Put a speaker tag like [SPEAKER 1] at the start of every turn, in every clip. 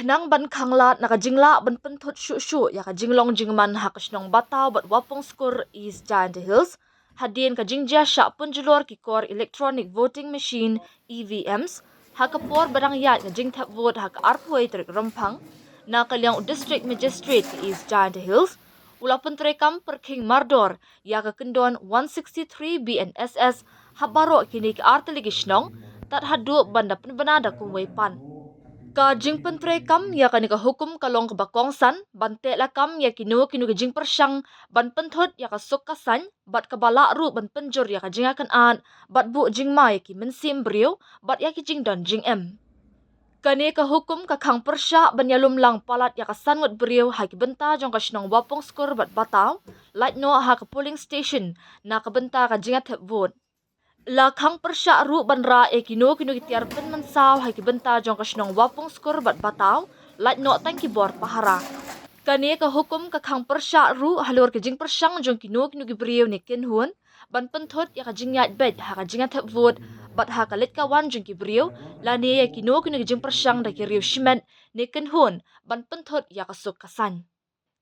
[SPEAKER 1] Nang ban khanglat nakajingla ban penthut shu ya kajinglong jingman hakasnong batao bat wapong skur East Giant Hills hadien kajingja sha punjulor kikor electronic voting machine EVMs hakapor barang yat kajing tap vote hak arpoi trik rempang na kalyang district magistrate ke East Giant Hills ulapun trekam perking mardor ya kendon 163 BNSS habaro kini ke arteligisnong tat hadu banda penbenada kumwepan. Ka jingpen kam ya ka hukum kalong ka bakongsan bante la kam ya kinu jing persyang ban penthut ya ka sukasan bat ka bala ru ban penjur ya ka jingakan an bat bu jing mai ki mensim brio bat ya ki jing don jing em. Kani ka hukum ka khang persya ban ya lumlang palat ya ka sangut brio ha ki benta jong ka shnong wapong skur bat batao light no ha ka polling station na ka benta ka jingat vote. La khang persya ru banra e kinu kitiar pen mensaw hai kibenta jong kasnong wapong skur bat batao lait no tangki bor pahara. Kani ka hukum ka khang persya ru halur ke jing persyang jong kinu gibriu ni kinhun ban penthut ya ka jingyat bed ha ka jingat vot bat ha ka lit kawan jong gibriu la ni ya kinu jing persyang da kiriu shimen ni kinhun ban penthut ya ka suk kasan.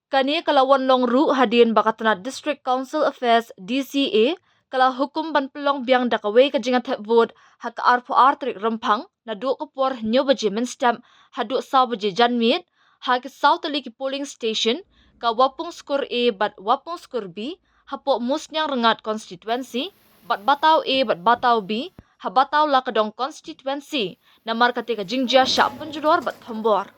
[SPEAKER 1] Kani kalawan long ru hadin bakatna District Council Affairs DCA kala hukum ban pelong biang dakaway ka jingat vote hak arpo artrik rempang na du kapor nyo baje menstam hadu saw baje janmit hak saw tali ki polling station ka wapung skur A bat wapung skur B hapo musnyang rengat constituency bat batao A bat batao B ha batao la kadong constituency na markate ka jingja sya punjulor bat thombor.